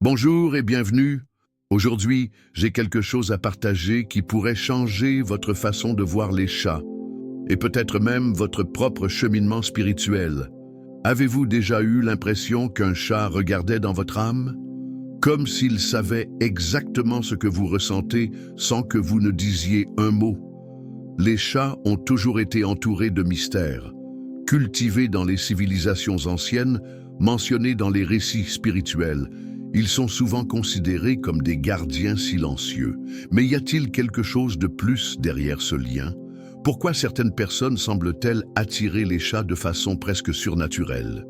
Bonjour et bienvenue. Aujourd'hui, j'ai quelque chose à partager qui pourrait changer votre façon de voir les chats, et peut-être même votre propre cheminement spirituel. Avez-vous déjà eu l'impression qu'un chat regardait dans votre âme? Comme s'il savait exactement ce que vous ressentez sans que vous ne disiez un mot. Les chats ont toujours été entourés de mystères, cultivés dans les civilisations anciennes, mentionnés dans les récits spirituels. Ils sont souvent considérés comme des gardiens silencieux. Mais y a-t-il quelque chose de plus derrière ce lien? Pourquoi certaines personnes semblent-elles attirer les chats de façon presque surnaturelle?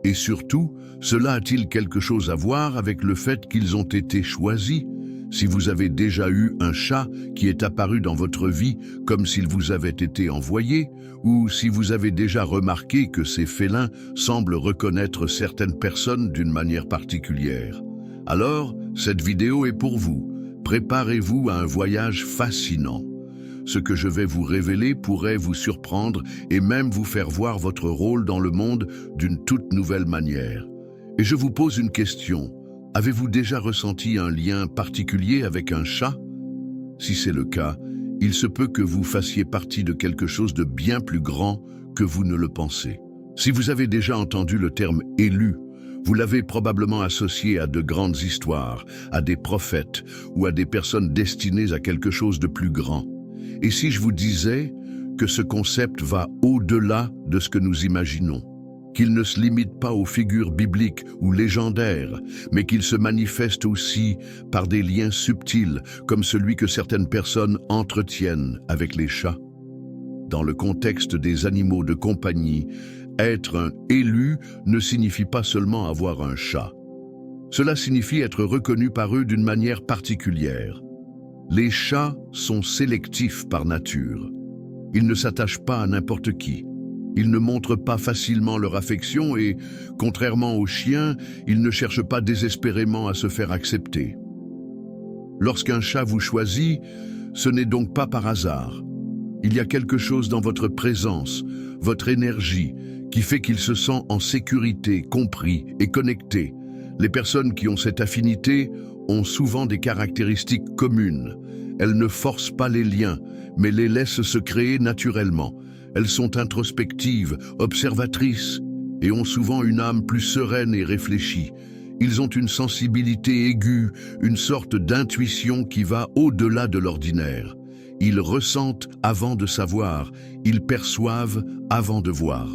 Et surtout, cela a-t-il quelque chose à voir avec le fait qu'ils ont été choisis? Si vous avez déjà eu un chat qui est apparu dans votre vie comme s'il vous avait été envoyé, ou si vous avez déjà remarqué que ces félins semblent reconnaître certaines personnes d'une manière particulière, alors cette vidéo est pour vous. Préparez-vous à un voyage fascinant. Ce que je vais vous révéler pourrait vous surprendre et même vous faire voir votre rôle dans le monde d'une toute nouvelle manière. Et je vous pose une question. Avez-vous déjà ressenti un lien particulier avec un chat? Si c'est le cas, il se peut que vous fassiez partie de quelque chose de bien plus grand que vous ne le pensez. Si vous avez déjà entendu le terme « élu », vous l'avez probablement associé à de grandes histoires, à des prophètes ou à des personnes destinées à quelque chose de plus grand. Et si je vous disais que ce concept va au-delà de ce que nous imaginons, qu'il ne se limite pas aux figures bibliques ou légendaires, mais qu'il se manifeste aussi par des liens subtils, comme celui que certaines personnes entretiennent avec les chats. Dans le contexte des animaux de compagnie, être un élu ne signifie pas seulement avoir un chat. Cela signifie être reconnu par eux d'une manière particulière. Les chats sont sélectifs par nature. Ils ne s'attachent pas à n'importe qui. Ils ne montrent pas facilement leur affection et, contrairement aux chiens, ils ne cherchent pas désespérément à se faire accepter. Lorsqu'un chat vous choisit, ce n'est donc pas par hasard. Il y a quelque chose dans votre présence, votre énergie, qui fait qu'il se sent en sécurité, compris et connecté. Les personnes qui ont cette affinité ont souvent des caractéristiques communes. Elles ne forcent pas les liens, mais les laissent se créer naturellement. Elles sont introspectives, observatrices, et ont souvent une âme plus sereine et réfléchie. Ils ont une sensibilité aiguë, une sorte d'intuition qui va au-delà de l'ordinaire. Ils ressentent avant de savoir, ils perçoivent avant de voir.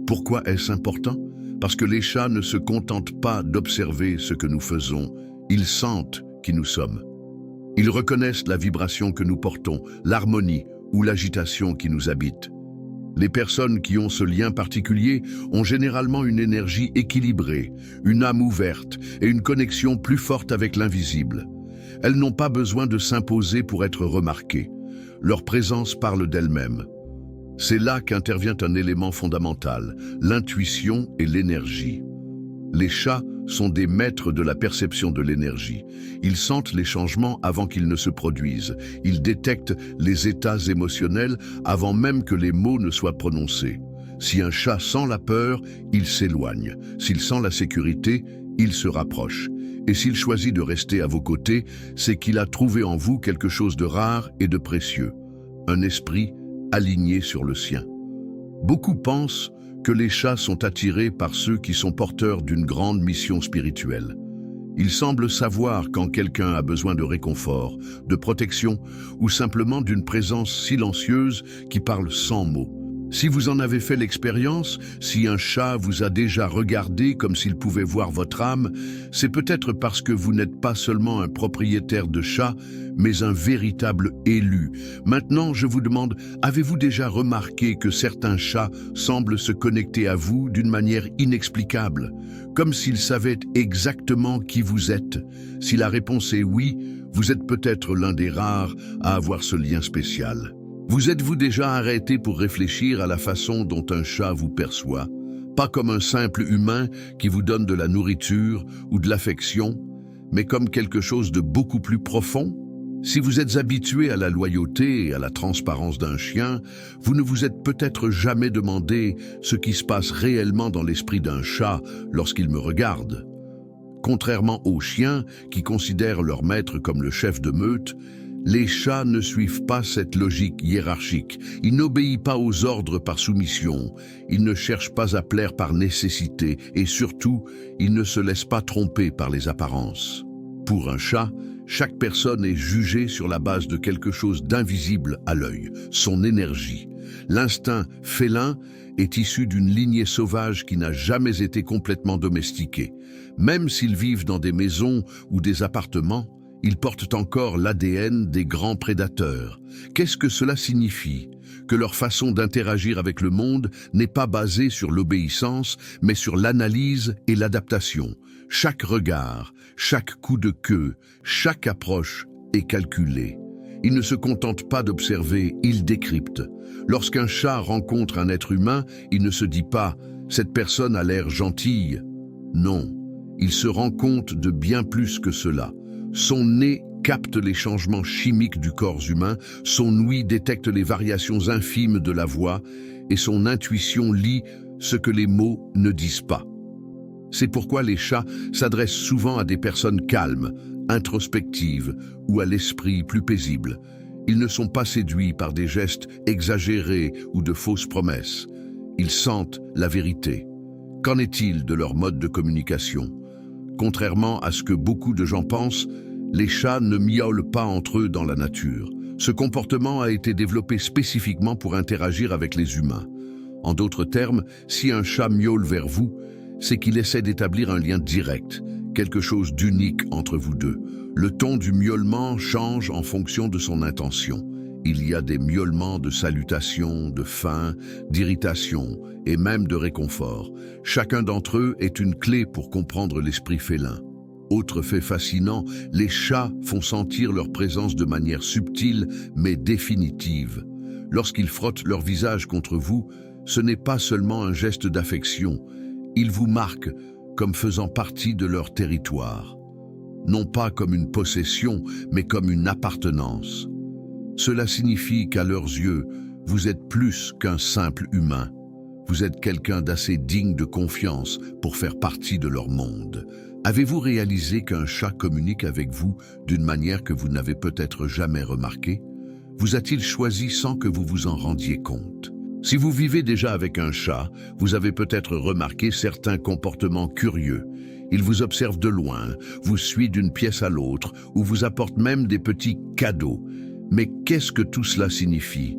Pourquoi est-ce important? Parce que les chats ne se contentent pas d'observer ce que nous faisons, ils sentent qui nous sommes. Ils reconnaissent la vibration que nous portons, l'harmonie ou l'agitation qui nous habite. Les personnes qui ont ce lien particulier ont généralement une énergie équilibrée, une âme ouverte et une connexion plus forte avec l'invisible. Elles n'ont pas besoin de s'imposer pour être remarquées. Leur présence parle d'elle-même. C'est là qu'intervient un élément fondamental, l'intuition et l'énergie. Les chats sont des maîtres de la perception de l'énergie. Ils sentent les changements avant qu'ils ne se produisent. Ils détectent les états émotionnels avant même que les mots ne soient prononcés. Si un chat sent la peur, il s'éloigne. S'il sent la sécurité, il se rapproche. Et s'il choisit de rester à vos côtés, c'est qu'il a trouvé en vous quelque chose de rare et de précieux. Un esprit aligné sur le sien. Beaucoup pensent que les chats sont attirés par ceux qui sont porteurs d'une grande mission spirituelle. Ils semblent savoir quand quelqu'un a besoin de réconfort, de protection ou simplement d'une présence silencieuse qui parle sans mots. Si vous en avez fait l'expérience, si un chat vous a déjà regardé comme s'il pouvait voir votre âme, c'est peut-être parce que vous n'êtes pas seulement un propriétaire de chat, mais un véritable élu. Maintenant, je vous demande, avez-vous déjà remarqué que certains chats semblent se connecter à vous d'une manière inexplicable, comme s'ils savaient exactement qui vous êtes? Si la réponse est oui, vous êtes peut-être l'un des rares à avoir ce lien spécial. Vous êtes-vous déjà arrêté pour réfléchir à la façon dont un chat vous perçoit? Pas comme un simple humain qui vous donne de la nourriture ou de l'affection, mais comme quelque chose de beaucoup plus profond? Si vous êtes habitué à la loyauté et à la transparence d'un chien, vous ne vous êtes peut-être jamais demandé ce qui se passe réellement dans l'esprit d'un chat lorsqu'il me regarde. Contrairement aux chiens, qui considèrent leur maître comme le chef de meute, les chats ne suivent pas cette logique hiérarchique. Ils n'obéissent pas aux ordres par soumission, ils ne cherchent pas à plaire par nécessité et surtout, ils ne se laissent pas tromper par les apparences. Pour un chat, chaque personne est jugée sur la base de quelque chose d'invisible à l'œil, son énergie. L'instinct félin est issu d'une lignée sauvage qui n'a jamais été complètement domestiquée. Même s'ils vivent dans des maisons ou des appartements, ils portent encore l'ADN des grands prédateurs. Qu'est-ce que cela signifie? Que leur façon d'interagir avec le monde n'est pas basée sur l'obéissance, mais sur l'analyse et l'adaptation. Chaque regard, chaque coup de queue, chaque approche est calculée. Ils ne se contentent pas d'observer, ils décryptent. Lorsqu'un chat rencontre un être humain, il ne se dit pas « cette personne a l'air gentille ». Non, il se rend compte de bien plus que cela. Son nez capte les changements chimiques du corps humain, son ouïe détecte les variations infimes de la voix et son intuition lit ce que les mots ne disent pas. C'est pourquoi les chats s'adressent souvent à des personnes calmes, introspectives ou à l'esprit plus paisible. Ils ne sont pas séduits par des gestes exagérés ou de fausses promesses. Ils sentent la vérité. Qu'en est-il de leur mode de communication? Contrairement à ce que beaucoup de gens pensent, les chats ne miaulent pas entre eux dans la nature. Ce comportement a été développé spécifiquement pour interagir avec les humains. En d'autres termes, si un chat miaule vers vous, c'est qu'il essaie d'établir un lien direct, quelque chose d'unique entre vous deux. Le ton du miaulement change en fonction de son intention. Il y a des miaulements de salutation, de faim, d'irritation et même de réconfort. Chacun d'entre eux est une clé pour comprendre l'esprit félin. Autre fait fascinant, les chats font sentir leur présence de manière subtile mais définitive. Lorsqu'ils frottent leur visage contre vous, ce n'est pas seulement un geste d'affection. Ils vous marquent comme faisant partie de leur territoire. Non pas comme une possession, mais comme une appartenance. Cela signifie qu'à leurs yeux, vous êtes plus qu'un simple humain. Vous êtes quelqu'un d'assez digne de confiance pour faire partie de leur monde. Avez-vous réalisé qu'un chat communique avec vous d'une manière que vous n'avez peut-être jamais remarquée? Vous a-t-il choisi sans que vous vous en rendiez compte? Si vous vivez déjà avec un chat, vous avez peut-être remarqué certains comportements curieux. Il vous observe de loin, vous suit d'une pièce à l'autre, ou vous apporte même des petits cadeaux. Mais qu'est-ce que tout cela signifie?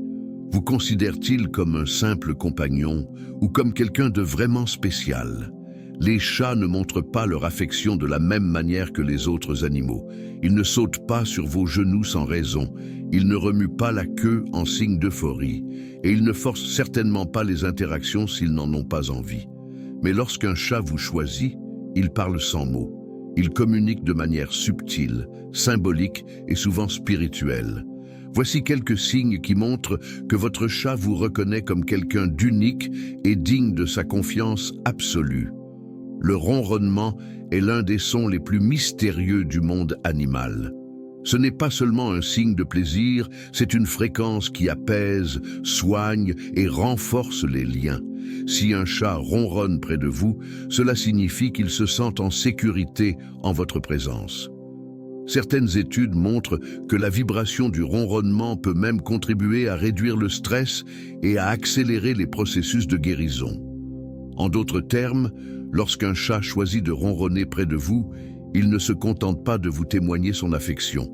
Vous considère-t-il comme un simple compagnon ou comme quelqu'un de vraiment spécial? Les chats ne montrent pas leur affection de la même manière que les autres animaux. Ils ne sautent pas sur vos genoux sans raison. Ils ne remuent pas la queue en signe d'euphorie. Et ils ne forcent certainement pas les interactions s'ils n'en ont pas envie. Mais lorsqu'un chat vous choisit, il parle sans mots. Il communique de manière subtile, symbolique et souvent spirituelle. Voici quelques signes qui montrent que votre chat vous reconnaît comme quelqu'un d'unique et digne de sa confiance absolue. Le ronronnement est l'un des sons les plus mystérieux du monde animal. Ce n'est pas seulement un signe de plaisir, c'est une fréquence qui apaise, soigne et renforce les liens. Si un chat ronronne près de vous, cela signifie qu'il se sent en sécurité en votre présence. Certaines études montrent que la vibration du ronronnement peut même contribuer à réduire le stress et à accélérer les processus de guérison. En d'autres termes, lorsqu'un chat choisit de ronronner près de vous, il ne se contente pas de vous témoigner son affection.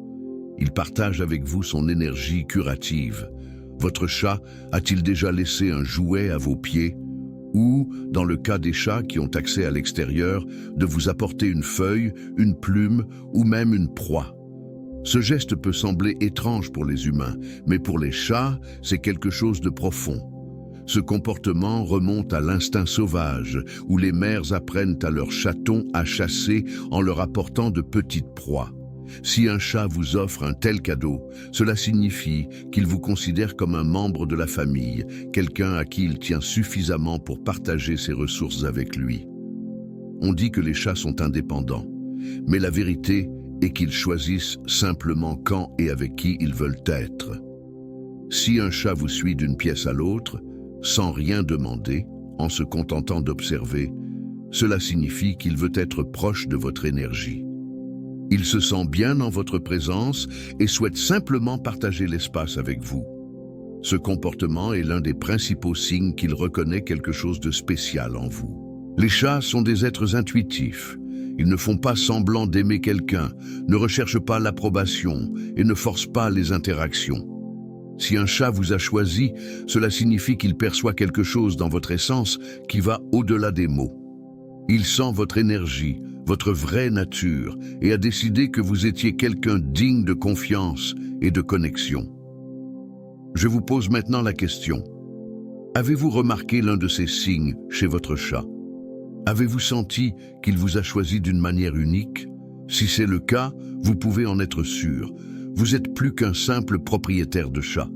Il partage avec vous son énergie curative. Votre chat a-t-il déjà laissé un jouet à vos pieds? Ou, dans le cas des chats qui ont accès à l'extérieur, de vous apporter une feuille, une plume ou même une proie. Ce geste peut sembler étrange pour les humains, mais pour les chats, c'est quelque chose de profond. Ce comportement remonte à l'instinct sauvage, où les mères apprennent à leurs chatons à chasser en leur apportant de petites proies. Si un chat vous offre un tel cadeau, cela signifie qu'il vous considère comme un membre de la famille, quelqu'un à qui il tient suffisamment pour partager ses ressources avec lui. On dit que les chats sont indépendants, mais la vérité est qu'ils choisissent simplement quand et avec qui ils veulent être. Si un chat vous suit d'une pièce à l'autre, sans rien demander, en se contentant d'observer, Cela signifie qu'il veut être proche de votre énergie. Il se sent bien en votre présence et souhaite simplement partager l'espace avec vous. Ce comportement est l'un des principaux signes qu'il reconnaît quelque chose de spécial en vous. Les chats sont des êtres intuitifs. Ils ne font pas semblant d'aimer quelqu'un, ne recherchent pas l'approbation et ne forcent pas les interactions. Si un chat vous a choisi, cela signifie qu'il perçoit quelque chose dans votre essence qui va au-delà des mots. Il sent votre énergie, votre vraie nature, et a décidé que vous étiez quelqu'un digne de confiance et de connexion. Je vous pose maintenant la question. Avez-vous remarqué l'un de ces signes chez votre chat? Avez-vous senti qu'il vous a choisi d'une manière unique? Si c'est le cas, vous pouvez en être sûr. Vous êtes plus qu'un simple propriétaire de chat.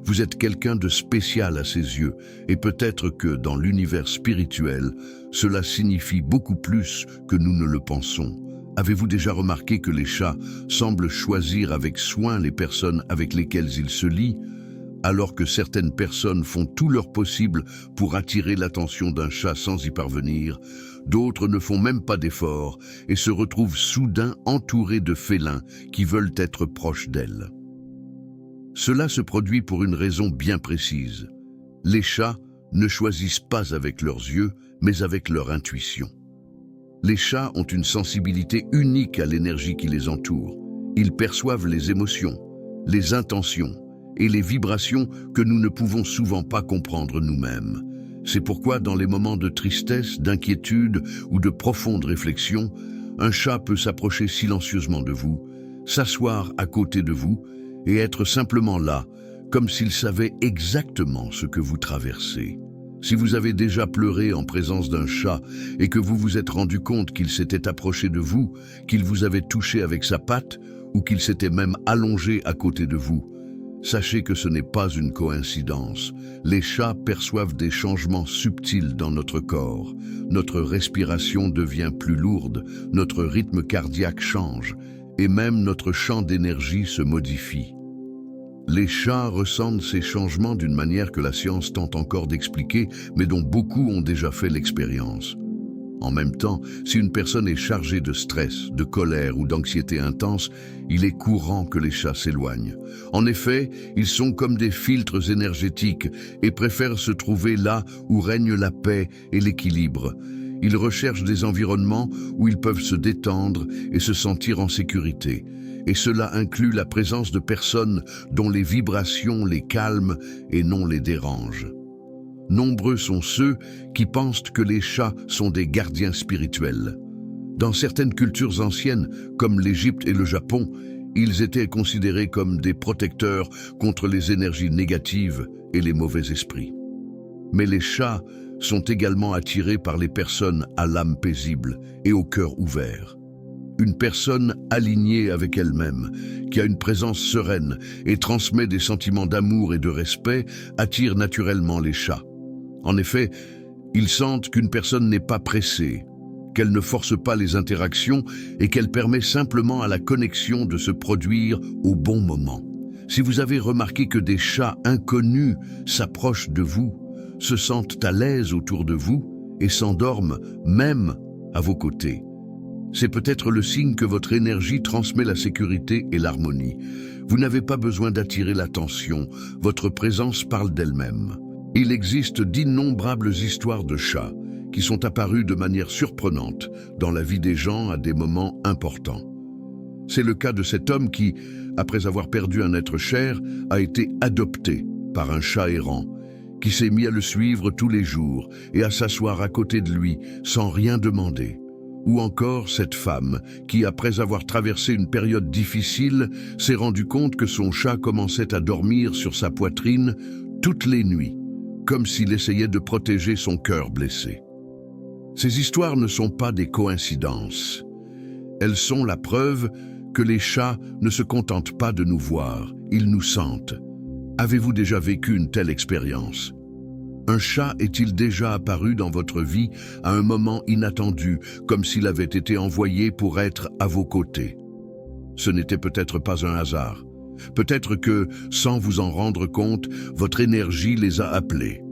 Vous êtes quelqu'un de spécial à ses yeux, et peut-être que, dans l'univers spirituel, cela signifie beaucoup plus que nous ne le pensons. Avez-vous déjà remarqué que les chats semblent choisir avec soin les personnes avec lesquelles ils se lient, alors que certaines personnes font tout leur possible pour attirer l'attention d'un chat sans y parvenir, d'autres ne font même pas d'efforts et se retrouvent soudain entourés de félins qui veulent être proches d'elles. Cela se produit pour une raison bien précise. Les chats ne choisissent pas avec leurs yeux, mais avec leur intuition. Les chats ont une sensibilité unique à l'énergie qui les entoure. Ils perçoivent les émotions, les intentions et les vibrations que nous ne pouvons souvent pas comprendre nous-mêmes. C'est pourquoi dans les moments de tristesse, d'inquiétude ou de profonde réflexion, un chat peut s'approcher silencieusement de vous, s'asseoir à côté de vous et être simplement là, comme s'il savait exactement ce que vous traversez. Si vous avez déjà pleuré en présence d'un chat et que vous vous êtes rendu compte qu'il s'était approché de vous, qu'il vous avait touché avec sa patte ou qu'il s'était même allongé à côté de vous, sachez que ce n'est pas une coïncidence. Les chats perçoivent des changements subtils dans notre corps. Notre respiration devient plus lourde, notre rythme cardiaque change, et même notre champ d'énergie se modifie. Les chats ressentent ces changements d'une manière que la science tente encore d'expliquer, mais dont beaucoup ont déjà fait l'expérience. En même temps, si une personne est chargée de stress, de colère ou d'anxiété intense, il est courant que les chats s'éloignent. En effet, ils sont comme des filtres énergétiques et préfèrent se trouver là où règne la paix et l'équilibre. Ils recherchent des environnements où ils peuvent se détendre et se sentir en sécurité. Et cela inclut la présence de personnes dont les vibrations les calment et non les dérangent. Nombreux sont ceux qui pensent que les chats sont des gardiens spirituels. Dans certaines cultures anciennes, comme l'Égypte et le Japon, ils étaient considérés comme des protecteurs contre les énergies négatives et les mauvais esprits. Mais les chats sont également attirés par les personnes à l'âme paisible et au cœur ouvert. Une personne alignée avec elle-même, qui a une présence sereine et transmet des sentiments d'amour et de respect, attire naturellement les chats. En effet, ils sentent qu'une personne n'est pas pressée, qu'elle ne force pas les interactions et qu'elle permet simplement à la connexion de se produire au bon moment. Si vous avez remarqué que des chats inconnus s'approchent de vous, se sentent à l'aise autour de vous et s'endorment même à vos côtés, c'est peut-être le signe que votre énergie transmet la sécurité et l'harmonie. Vous n'avez pas besoin d'attirer l'attention, votre présence parle d'elle-même. Il existe d'innombrables histoires de chats qui sont apparues de manière surprenante dans la vie des gens à des moments importants. C'est le cas de cet homme qui, après avoir perdu un être cher, a été adopté par un chat errant, qui s'est mis à le suivre tous les jours et à s'asseoir à côté de lui sans rien demander. Ou encore cette femme qui, après avoir traversé une période difficile, s'est rendue compte que son chat commençait à dormir sur sa poitrine toutes les nuits, comme s'il essayait de protéger son cœur blessé. Ces histoires ne sont pas des coïncidences. Elles sont la preuve que les chats ne se contentent pas de nous voir, ils nous sentent. Avez-vous déjà vécu une telle expérience? Un chat est-il déjà apparu dans votre vie à un moment inattendu, comme s'il avait été envoyé pour être à vos côtés? Ce n'était peut-être pas un hasard. Peut-être que, sans vous en rendre compte, votre énergie les a appelés.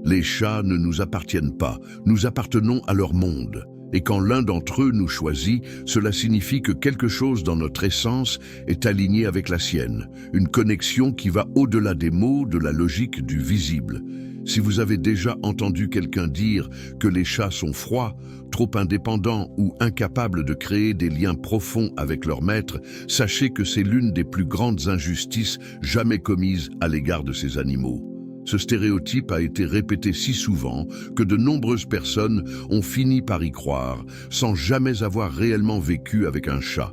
Les chats ne nous appartiennent pas, nous appartenons à leur monde. Et quand l'un d'entre eux nous choisit, cela signifie que quelque chose dans notre essence est aligné avec la sienne, une connexion qui va au-delà des mots, de la logique, du visible. Si vous avez déjà entendu quelqu'un dire que les chats sont froids, trop indépendants ou incapables de créer des liens profonds avec leur maître, sachez que c'est l'une des plus grandes injustices jamais commises à l'égard de ces animaux. Ce stéréotype a été répété si souvent que de nombreuses personnes ont fini par y croire, sans jamais avoir réellement vécu avec un chat.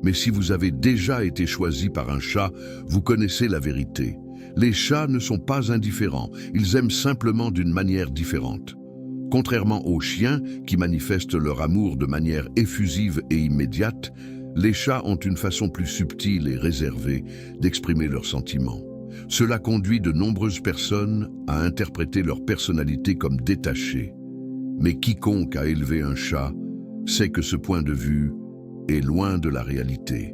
Mais si vous avez déjà été choisi par un chat, vous connaissez la vérité. Les chats ne sont pas indifférents, ils aiment simplement d'une manière différente. Contrairement aux chiens, qui manifestent leur amour de manière effusive et immédiate, les chats ont une façon plus subtile et réservée d'exprimer leurs sentiments. Cela conduit de nombreuses personnes à interpréter leur personnalité comme détachée. Mais quiconque a élevé un chat sait que ce point de vue est loin de la réalité.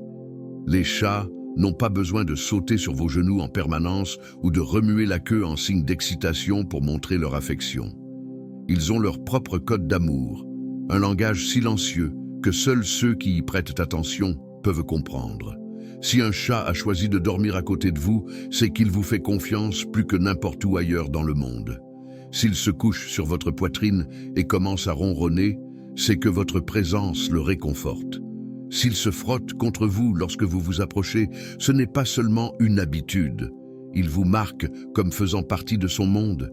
Les chats n'ont pas besoin de sauter sur vos genoux en permanence ou de remuer la queue en signe d'excitation pour montrer leur affection. Ils ont leur propre code d'amour, un langage silencieux que seuls ceux qui y prêtent attention peuvent comprendre. Si un chat a choisi de dormir à côté de vous, c'est qu'il vous fait confiance plus que n'importe où ailleurs dans le monde. S'il se couche sur votre poitrine et commence à ronronner, c'est que votre présence le réconforte. S'il se frotte contre vous lorsque vous vous approchez, ce n'est pas seulement une habitude. Il vous marque comme faisant partie de son monde.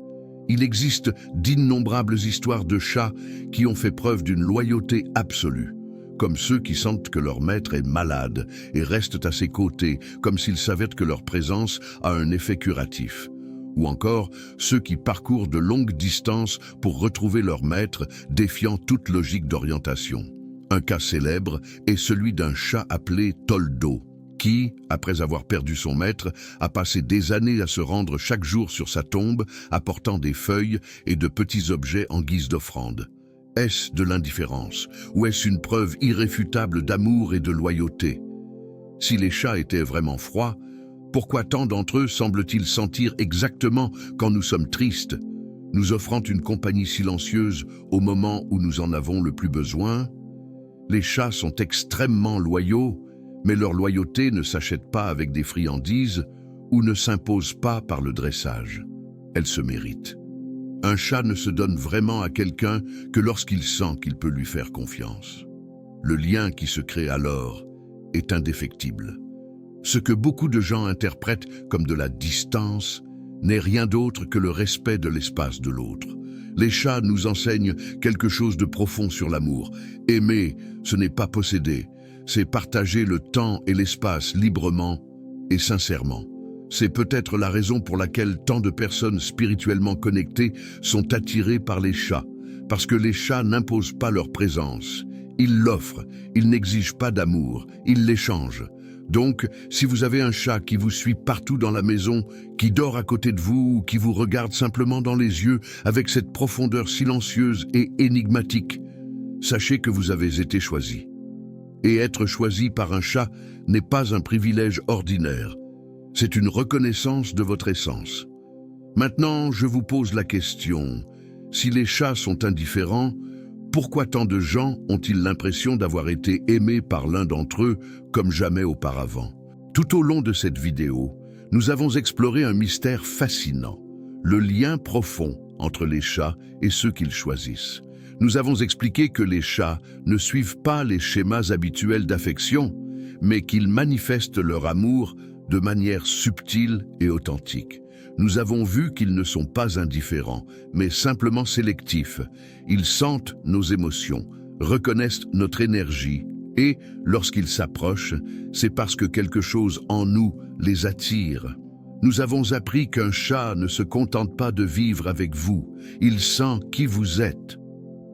Il existe d'innombrables histoires de chats qui ont fait preuve d'une loyauté absolue, comme ceux qui sentent que leur maître est malade et restent à ses côtés, comme s'ils savaient que leur présence a un effet curatif. Ou encore ceux qui parcourent de longues distances pour retrouver leur maître, défiant toute logique d'orientation. Un cas célèbre est celui d'un chat appelé Toldo, qui, après avoir perdu son maître, a passé des années à se rendre chaque jour sur sa tombe, apportant des feuilles et de petits objets en guise d'offrande. Est-ce de l'indifférence, ou est-ce une preuve irréfutable d'amour et de loyauté? Si les chats étaient vraiment froids, pourquoi tant d'entre eux semblent-ils sentir exactement quand nous sommes tristes, nous offrant une compagnie silencieuse au moment où nous en avons le plus besoin? Les chats sont extrêmement loyaux, mais leur loyauté ne s'achète pas avec des friandises ou ne s'impose pas par le dressage. Elle se mérite. Un chat ne se donne vraiment à quelqu'un que lorsqu'il sent qu'il peut lui faire confiance. Le lien qui se crée alors est indéfectible. Ce que beaucoup de gens interprètent comme de la distance n'est rien d'autre que le respect de l'espace de l'autre. Les chats nous enseignent quelque chose de profond sur l'amour. Aimer, ce n'est pas posséder, c'est partager le temps et l'espace librement et sincèrement. C'est peut-être la raison pour laquelle tant de personnes spirituellement connectées sont attirées par les chats, parce que les chats n'imposent pas leur présence. Ils l'offrent, ils n'exigent pas d'amour, ils l'échangent. Donc, si vous avez un chat qui vous suit partout dans la maison, qui dort à côté de vous ou qui vous regarde simplement dans les yeux avec cette profondeur silencieuse et énigmatique, sachez que vous avez été choisi. Et être choisi par un chat n'est pas un privilège ordinaire. C'est une reconnaissance de votre essence. Maintenant, je vous pose la question. Si les chats sont indifférents, pourquoi tant de gens ont-ils l'impression d'avoir été aimés par l'un d'entre eux comme jamais auparavant? Tout au long de cette vidéo, nous avons exploré un mystère fascinant, le lien profond entre les chats et ceux qu'ils choisissent. Nous avons expliqué que les chats ne suivent pas les schémas habituels d'affection, mais qu'ils manifestent leur amour de manière subtile et authentique. Nous avons vu qu'ils ne sont pas indifférents, mais simplement sélectifs. Ils sentent nos émotions, reconnaissent notre énergie, et, lorsqu'ils s'approchent, c'est parce que quelque chose en nous les attire. Nous avons appris qu'un chat ne se contente pas de vivre avec vous, il sent qui vous êtes.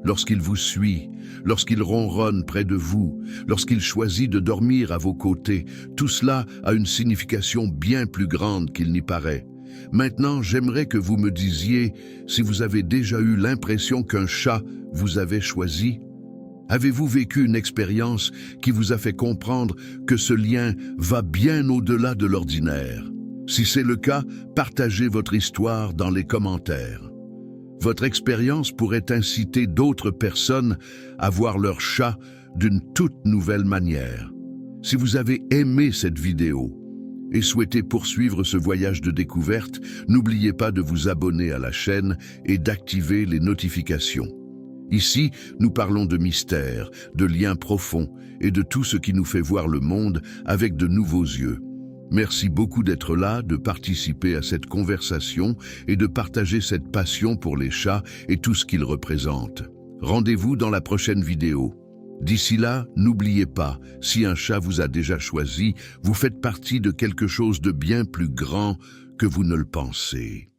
Lorsqu'il vous suit, lorsqu'il ronronne près de vous, lorsqu'il choisit de dormir à vos côtés, tout cela a une signification bien plus grande qu'il n'y paraît. Maintenant, j'aimerais que vous me disiez si vous avez déjà eu l'impression qu'un chat vous avait choisi. Avez-vous vécu une expérience qui vous a fait comprendre que ce lien va bien au-delà de l'ordinaire? Si c'est le cas, partagez votre histoire dans les commentaires. Votre expérience pourrait inciter d'autres personnes à voir leur chat d'une toute nouvelle manière. Si vous avez aimé cette vidéo et souhaitez poursuivre ce voyage de découverte, n'oubliez pas de vous abonner à la chaîne et d'activer les notifications. Ici, nous parlons de mystères, de liens profonds et de tout ce qui nous fait voir le monde avec de nouveaux yeux. Merci beaucoup d'être là, de participer à cette conversation et de partager cette passion pour les chats et tout ce qu'ils représentent. Rendez-vous dans la prochaine vidéo. D'ici là, n'oubliez pas, si un chat vous a déjà choisi, vous faites partie de quelque chose de bien plus grand que vous ne le pensez.